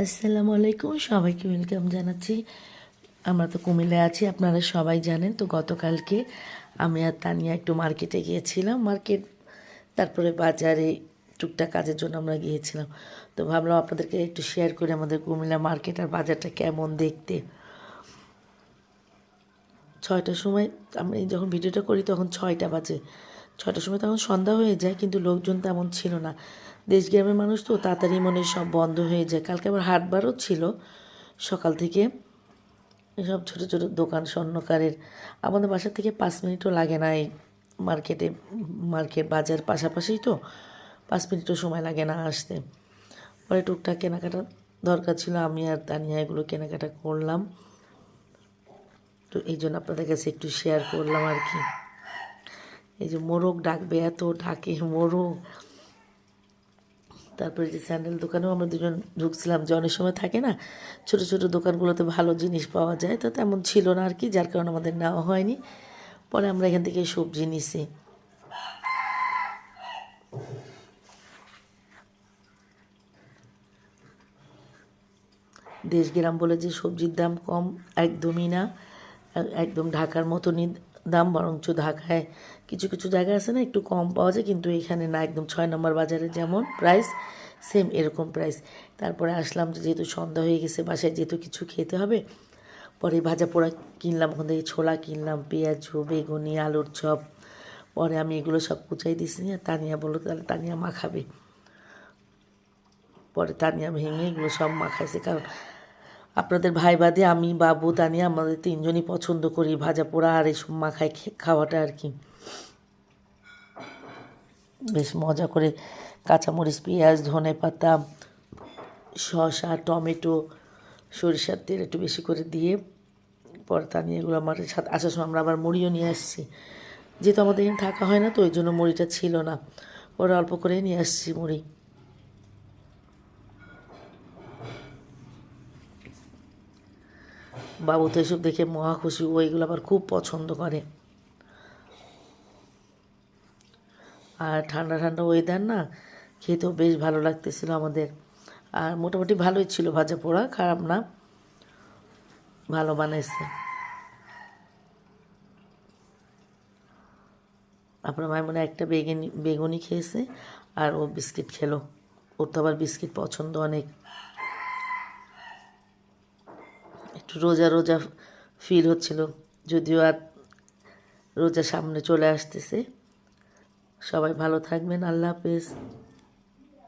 আসসালামু আলাইকুম, সবাইকে ওয়েলকাম জানাচ্ছি। আমরা তো কুমিল্লায় আছি, আপনারা সবাই জানেন। তো গতকালকে আমি আর তানিয়া একটু মার্কেটে গিয়েছিলাম। তারপরে বাজারে টুকটাক কাজের জন্য আমরা গিয়েছিলাম। তো ভাবলাম আপনাদেরকে একটু শেয়ার করে আমাদের কুমিল্লা মার্কেট আর বাজারটা কেমন দেখতে। 6টার সময় আমি যখন ভিডিওটা করি তখন 6টা বাজে। 6টার সময় তখন সন্ধ্যা হয়ে যায়, কিন্তু লোকজন তেমন ছিল না। দেশ গ্রামের মানুষ তো তাড়াতাড়ি মনে হয় সব বন্ধ হয়ে যায়। কালকে আবার হাটবারও ছিল সকাল থেকে। এসব ছোটো ছোটো দোকান স্বর্ণকারের। আমাদের বাসা থেকে 5 মিনিটও লাগে না এই মার্কেট বাজার পাশাপাশিই তো, 5 মিনিটও সময় লাগে না আসতে। পরে টুকটাক কেনাকাটা দরকার ছিল, আমি আর তানিয়া এগুলো কেনাকাটা করলাম। তো এই জন্য আপনাদের কাছে একটু শেয়ার করলাম আর কি। এই যে মোরগ ডাকবে, এত ডাকে মোরগ। তারপরে যে স্যান্ডেল দোকানেও আমরা দুজন ঢুকছিলাম, যে অনেক সময় থাকে না ছোটো ছোটো দোকানগুলোতে ভালো জিনিস পাওয়া যায়, তো তেমন ছিল না আর কি, যার কারণে আমাদের নেওয়া হয়নি। পরে আমরা এখান থেকে সবজি নিছি। দেশ গ্রাম বলে যে সবজির দাম কম, একদমই না। একদম ঢাকার মতনই দাম, বরঞ্চ ঢাকায় কিছু কিছু জায়গা আছে না একটু কম পাওয়া যায়, কিন্তু এখানে না, একদম 6 নম্বর বাজারে যেমন প্রাইস সেম এরকম প্রাইস। তারপরে আসলাম, যেহেতু সন্ধ্যা হয়ে গেছে, বাসায় যেহেতু কিছু খেতে হবে, পরে ভাজা পোড়া কিনলাম, ওখান থেকে ছোলা কিনলাম, পেঁয়াজু, বেগুনি, আলুর চপ। পরে আমি এগুলো সব কুচাই দিয়েছি, আর তানিয়া বললো তাহলে তানিয়া মাখাবে। পরে তানিয়া ভেঙে এগুলো সব মাখাইছে, কারণ আপনাদের ভাই বাদে আমি, বাবু, তানিয়া আমাদের তিনজনই পছন্দ করি ভাজা পোড়া আর এইসব মাখায় খাওয়াটা আর কি। বেশ মজা করে কাঁচামরিচ, পেঁয়াজ, ধনেপাতা, শসা, টমেটো, সরিষার তেল একটু বেশি করে দিয়ে পরে তানিয়া এগুলো আমার সাথে আসার সময় আমরা আবার মুড়িও নিয়ে আসছি। যেহেতু আমাদের এখানে থাকা হয় না, তো ওই জন্য মুড়িটা ছিল না, পরে অল্প করে নিয়ে আসছি মুড়ি। বাবু তো এসব দেখে মহা খুশি, ও এগুলো আবার খুব পছন্দ করে। আর ঠান্ডা ঠান্ডা ওয়েদার না, খেতেও বেশ ভালো লাগতেছিল আমাদের। আর মোটামুটি ভালোই ছিল, ভাজা পোড়া খারাপ না, ভালো বানাইছে। আপনার মায়ের মনে একটা বেগুনি খেয়েছে, আর ও বিস্কিট খেলো। ওর তো আবার বিস্কিট পছন্দ অনেক। একটু রোজা রোজা ফিল হচ্ছিল, যদিও আর রোজা সামনে চলে আসতেছে। সবাই ভালো থাকবেন, আল্লাহ হাফেজ।